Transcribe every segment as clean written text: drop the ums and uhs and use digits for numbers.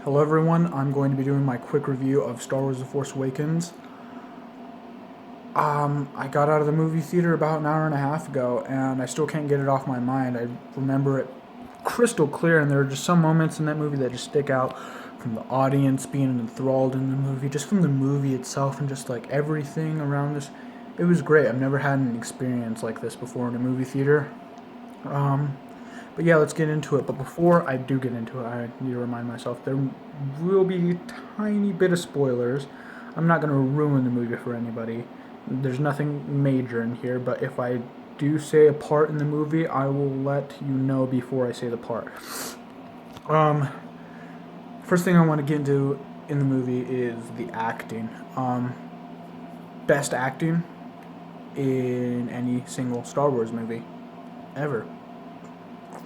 Hello everyone, I'm going to be doing my quick review of Star Wars The Force Awakens. I got out of the movie theater about an hour and a half ago, and I still can't get it off my mind. I remember it crystal clear, and there are just some moments in that movie that just stick out from the audience being enthralled in the movie, just from the movie itself, and just like everything around this. It was great. I've never had an experience like this before in a movie theater. Um, but yeah, let's get into it. But before I do get into it, I need to remind myself there will be a tiny bit of spoilers. I'm not going to ruin the movie for anybody. There's nothing major in here, but if I do say a part in the movie, I will let you know before I say the part. Um, First thing I want to get into in the movie is the acting. Best acting in any single Star Wars movie ever.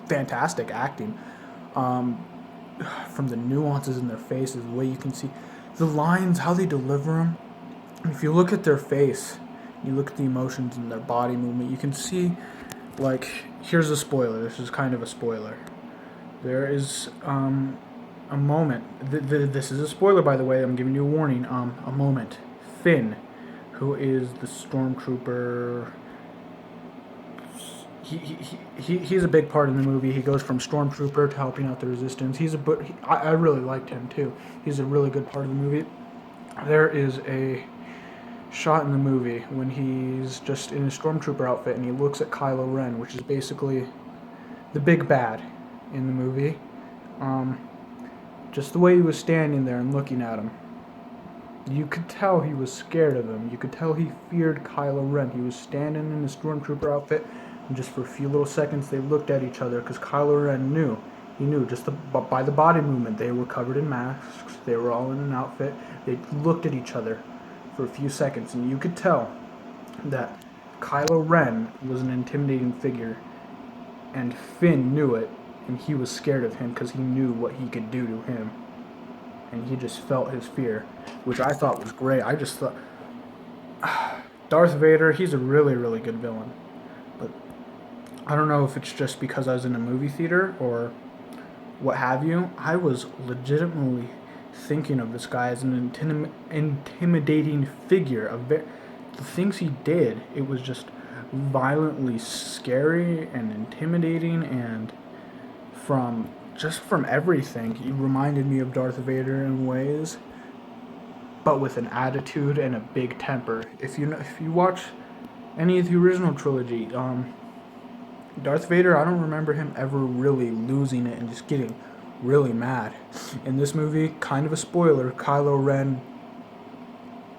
Fantastic acting. Um, from the nuances in their faces, the way you can see the lines, how they deliver them. If you look at their face, you look at the emotions in their body movement, you can see, like, here's a spoiler. This is kind of a spoiler. There is a moment. This is a spoiler, by the way. I'm giving you a warning. A moment. Finn, who is the stormtrooper. He's a big part in the movie. He goes from stormtrooper to helping out the resistance. I really liked him too. He's a really good part of the movie. There is a shot in the movie when he's just in a stormtrooper outfit and he looks at Kylo Ren, which is basically the big bad in the movie. Um, just the way he was standing there and looking at him, you could tell he was scared of him. You could tell he feared Kylo Ren. He was standing in a stormtrooper outfit, and just for a few little seconds they looked at each other because Kylo Ren knew. He knew just by the body movement. They were covered in masks. They were all in an outfit. They looked at each other for a few seconds, and you could tell that Kylo Ren was an intimidating figure, and Finn knew it, and he was scared of him because he knew what he could do to him, and he just felt his fear, which I thought was great. I just thought Darth Vader, he's a really, really good villain, but I don't know if it's just because I was in a movie theater or what have you. I was legitimately thinking of this guy as an intimidating figure. The things he did, it was just violently scary and intimidating, and from everything, he reminded me of Darth Vader in ways, but with an attitude and a big temper. If you watch any of the original trilogy, Darth Vader, I don't remember him ever really losing it and just getting really mad. In this movie, kind of a spoiler, Kylo Ren,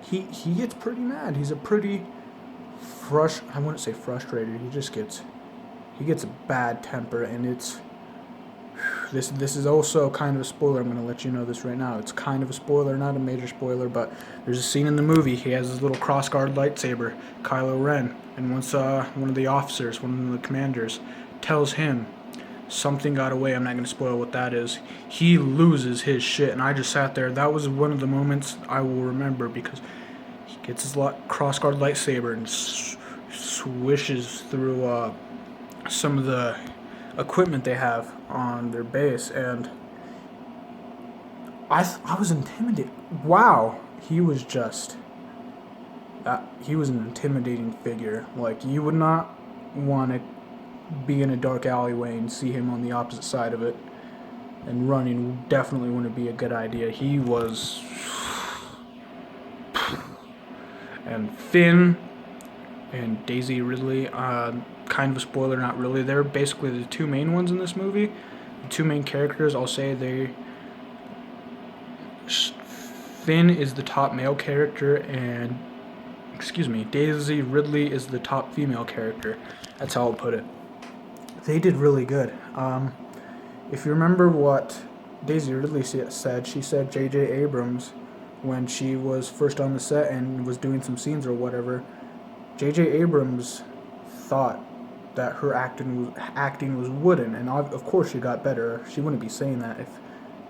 he gets pretty mad. He's a pretty I wouldn't say frustrated. He gets a bad temper, and it's this is also kind of a spoiler. I'm going to let you know this right now. It's kind of a spoiler, not a major spoiler, but there's a scene in the movie. He has his little crossguard lightsaber, Kylo Ren, and once one of the officers, one of the commanders, tells him something got away. I'm not going to spoil what that is. He loses his shit, and I just sat there. That was one of the moments I will remember because he gets his crossguard lightsaber and swishes through some of the equipment they have on their base, and I was intimidated. Wow, he was an intimidating figure. Like, you would not want to be in a dark alleyway and see him on the opposite side of it, and running definitely wouldn't be a good idea. He was, and Finn and Daisy Ridley, kind of a spoiler, not really. They're basically the two main ones in this movie. The two main characters, I'll say Finn is the top male character, and Daisy Ridley is the top female character. That's how I'll put it. They did really good. If you remember what Daisy Ridley said, she said J.J. Abrams, when she was first on the set and was doing some scenes or whatever, J.J. Abrams thought that her acting was wooden, and of course she got better. She wouldn't be saying that if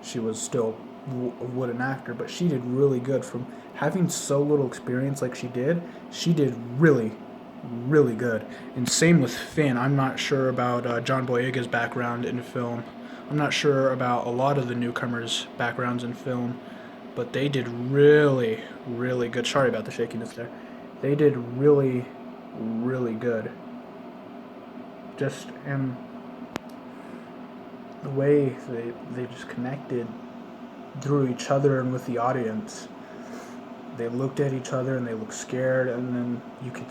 she was still a wooden actor, but she did really good. From having so little experience like she did really, really good. And same with Finn. I'm not sure about John Boyega's background in film. I'm not sure about a lot of the newcomers' backgrounds in film, but they did really, really good. Sorry about the shakiness there. They did really, really good. Just in the way they just connected through each other and with the audience. They looked at each other and they looked scared, and then you could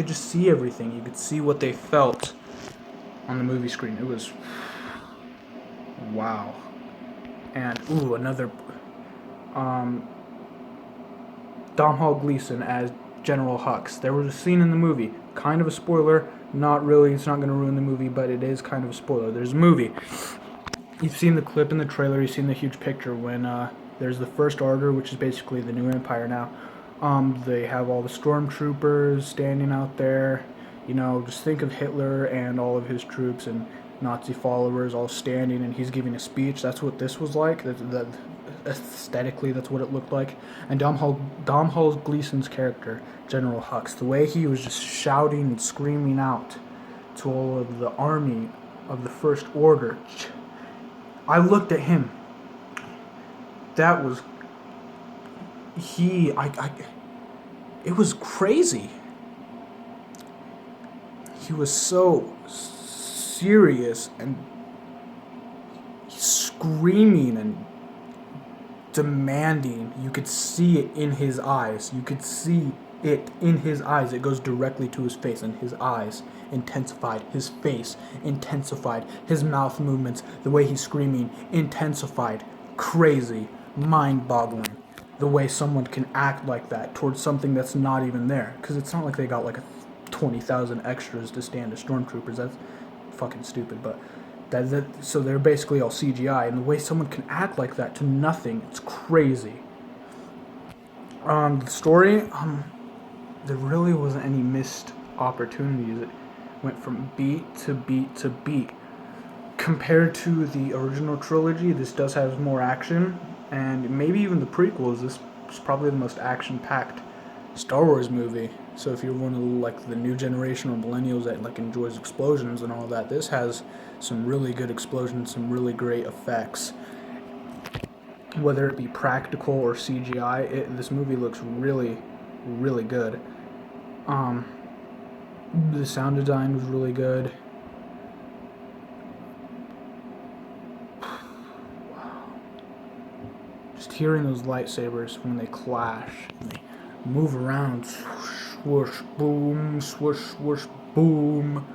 just see everything. You could see what they felt on the movie screen. It was wow. And another um, Domhnall Gleeson as General Hux. There was a scene in the movie, kind of a spoiler. Not really. It's not going to ruin the movie, but it is kind of a spoiler. There's a movie. You've seen the clip in the trailer. You've seen the huge picture when there's the First Order, which is basically the new Empire now. They have all the stormtroopers standing out there. You know, just think of Hitler and all of his troops and Nazi followers all standing, and he's giving a speech. That's what this was like. That aesthetically, that's what it looked like. And Domhnall Gleeson's character, General Hux, the way he was just shouting and screaming out to all of the army of the First Order. I looked at him. That was it was crazy. He was so serious and screaming and demanding. You could see it in his eyes. You could see it in his eyes. It goes directly to his face, and his eyes intensified. His face intensified. His mouth movements, the way he's screaming, intensified. Crazy. Mind-boggling. The way someone can act like that towards something that's not even there. Because it's not like they got like 20,000 extras to stand as stormtroopers. That's fucking stupid, but so they're basically all CGI, and the way someone can act like that to nothing, it's crazy. The story, there really wasn't any missed opportunities. It went from beat to beat to beat. Compared to the original trilogy, this does have more action, and maybe even the prequels. This is probably the most action-packed Star Wars movie. So if you're one of like the new generation or millennials that like enjoys explosions and all that, this has some really good explosions, some really great effects. Whether it be practical or CGI, this movie looks really, really good. The sound design was really good. Wow. Just hearing those lightsabers when they clash and they move around, swoosh, boom, swoosh, swoosh, boom.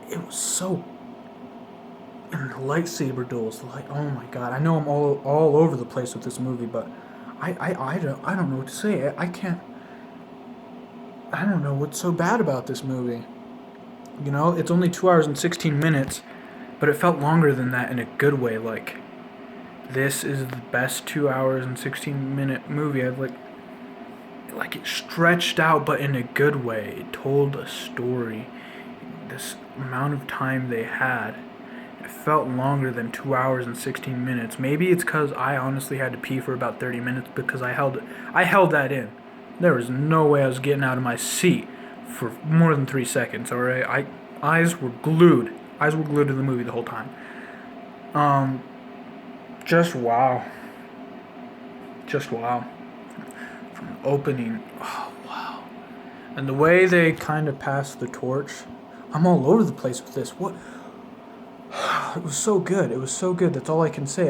It was so. And the lightsaber duels, like, oh my god! I know I'm all over the place with this movie, but I don't know what to say. I don't know what's so bad about this movie. You know, it's only 2 hours and 16 minutes, but it felt longer than that in a good way. Like, this is the best 2 hours and 16-minute movie I've like it stretched out, but in a good way. It told a story. This amount of time they had, it felt longer than 2 hours and 16 minutes. Maybe it's because I honestly had to pee for about 30 minutes because I held that in. There was no way I was getting out of my seat for more than 3 seconds. All right, eyes were glued. Eyes were glued to the movie the whole time. Just wow. Just wow. From opening, oh wow. And the way they kind of passed the torch, I'm all over the place with this. What? It was so good. It was so good. That's all I can say.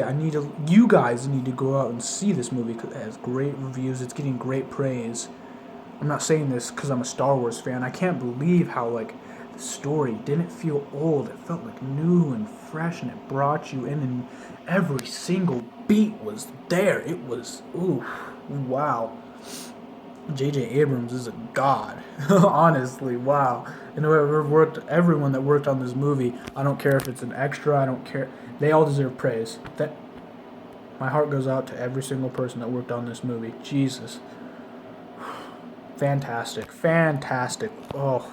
You guys need to go out and see this movie because it has great reviews. It's getting great praise. I'm not saying this because I'm a Star Wars fan. I can't believe how the story didn't feel old. It felt like new and fresh, and it brought you in, and every single beat was there. It was wow. J.J. Abrams is a god. Honestly, wow. And everyone that worked on this movie, I don't care if it's an extra, I don't care. They all deserve praise. My heart goes out to every single person that worked on this movie. Jesus. Fantastic. Fantastic. Oh,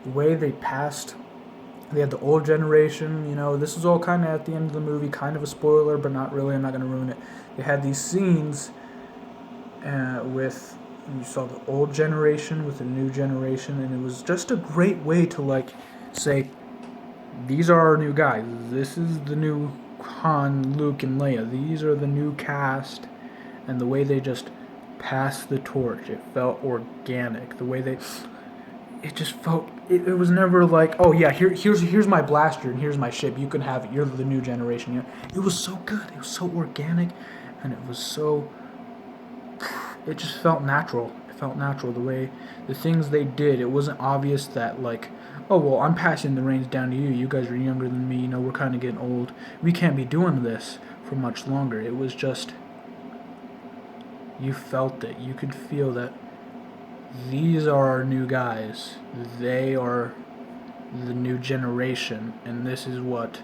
the way they had the old generation, this is all kind of at the end of the movie, kind of a spoiler, but not really, I'm not going to ruin it. They had these scenes you saw the old generation with the new generation, and it was just a great way to say, these are our new guys. This is the new Han, Luke, and Leia. These are the new cast, and the way they just passed the torch, it felt organic. The way they, it just felt, it was never like, oh yeah, here's my blaster and here's my ship. You can have it. You're the new generation. It was so good. It was so organic, and it was so. It just felt natural. It felt natural the way the things they did. It wasn't obvious that like, oh well, I'm passing the reins down to you. You guys are younger than me. We're kind of getting old. We can't be doing this for much longer. It was just, you felt it. You could feel that these are our new guys. They are the new generation, and this is what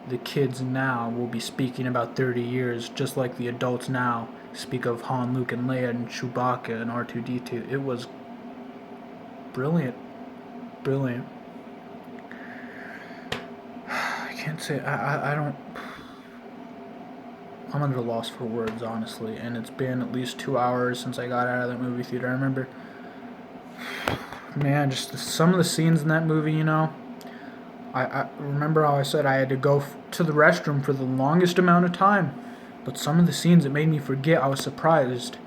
the kids now will be speaking about 30 years, just like the adults now speak of Han, Luke, and Leia, and Chewbacca, and R2-D2. It was brilliant. Brilliant. I can't say, I don't, I'm at a loss for words, honestly, and it's been at least 2 hours since I got out of that movie theater. I remember, man, just some of the scenes in that movie, I remember how I said I had to go to the restroom for the longest amount of time, but some of the scenes, it made me forget. I was surprised,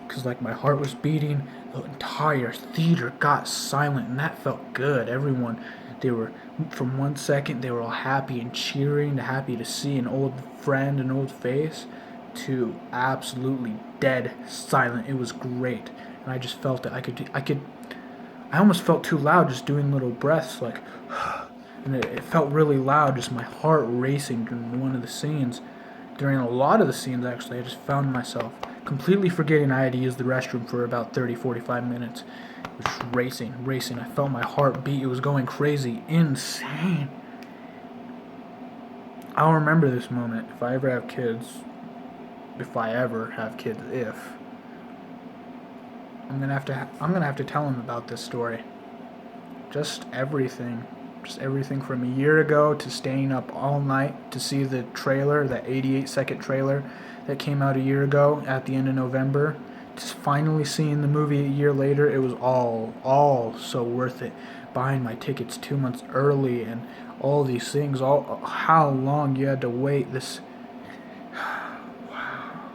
because like my heart was beating, the entire theater got silent, and that felt good. Everyone, they were, from 1 second they were all happy and cheering, happy to see an old friend, an old face, to absolutely dead silent. It was great, and I just felt that I almost felt too loud, just doing little breaths like and it felt really loud, just my heart racing during one of the scenes. During a lot of the scenes, actually, I just found myself completely forgetting I had to use the restroom for about 30-45 minutes. It was just racing. I felt my heart beat. It was going crazy, insane. I'll remember this moment if I ever have kids. If I ever have kids, I'm gonna have to tell them about this story. Just everything from a year ago to staying up all night to see the trailer, that 88-second trailer that came out a year ago at the end of November, to finally seeing the movie a year later. It was all so worth it. Buying my tickets 2 months early and all these things, all how long you had to wait. This, wow,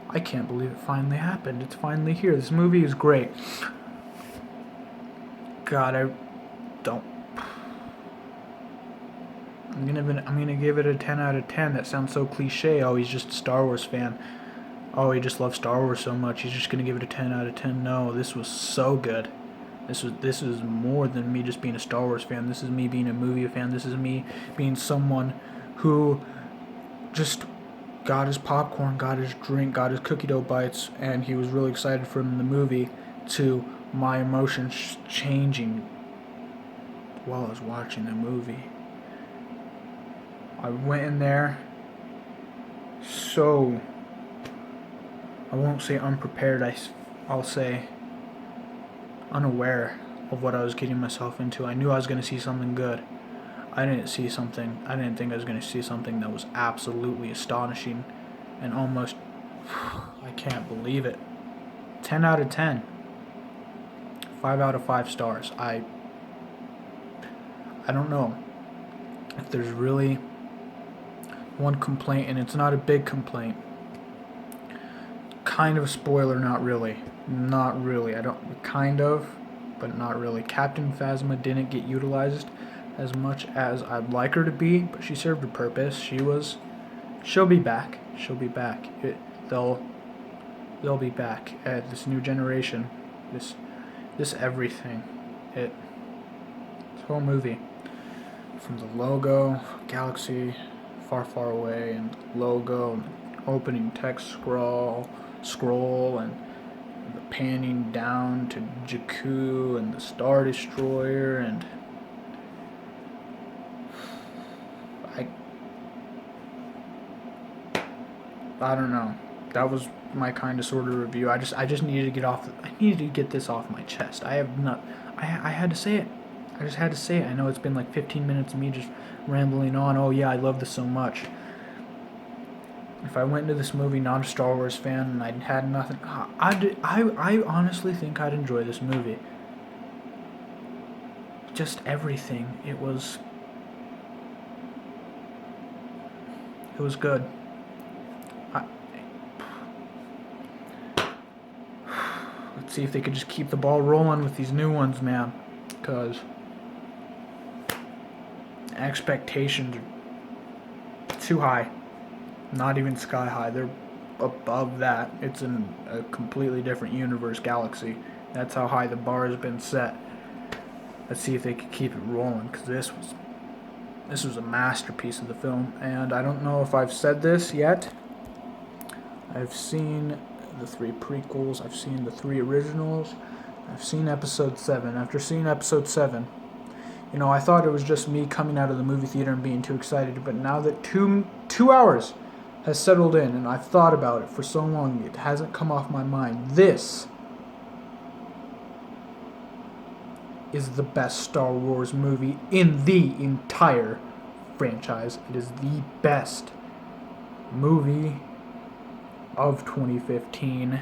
I can't believe it finally happened. It's finally here. This movie is great. God, I don't. I'm gonna give it a 10 out of 10. That sounds so cliche. Oh, he's just a Star Wars fan. Oh, he just loves Star Wars so much. He's just gonna give it a 10 out of 10. No, this was so good. This is more than me just being a Star Wars fan. This is me being a movie fan. This is me being someone who just got his popcorn, got his drink, got his cookie dough bites, and he was really excited from the movie, to my emotions changing while I was watching the movie. I went in there so, I won't say unprepared, I'll say unaware of what I was getting myself into. I knew I was going to see something good. I didn't think I was going to see something that was absolutely astonishing and almost, I can't believe it. 10 out of 10. 5 out of 5 stars. I don't know if there's really one complaint, and it's not a big complaint. Kind of a spoiler, not really. Kind of, but not really. Captain Phasma didn't get utilized as much as I'd like her to be, but she served a purpose. She'll be back. They'll be back at this new generation. This everything. This whole movie, from the logo, Galaxy Far, Far Away, and logo, and opening text scroll, and the panning down to Jakku and the Star Destroyer, and I don't know. That was my kind of sort of review. I just needed to get this off my chest. I had to say it. I just had to say it. I know it's been like 15 minutes of me just rambling on. Oh yeah, I love this so much. If I went into this movie not a Star Wars fan and I had nothing, I honestly think I'd enjoy this movie. just everything. It was good. I, let's see if they could just keep the ball rolling with these new ones, man. Because expectations are too high. Not even sky high. They're above that. It's in a completely different universe, galaxy. That's how high the bar has been set. Let's see if they can keep it rolling, because this was a masterpiece of the film. And I don't know if I've said this yet. I've seen the 3 prequels. I've seen the 3 originals. I've seen episode 7. After seeing episode 7, I thought it was just me coming out of the movie theater and being too excited. But now that 2 hours has settled in and I've thought about it for so long, it hasn't come off my mind. This is the best Star Wars movie in the entire franchise. It is the best movie of 2015.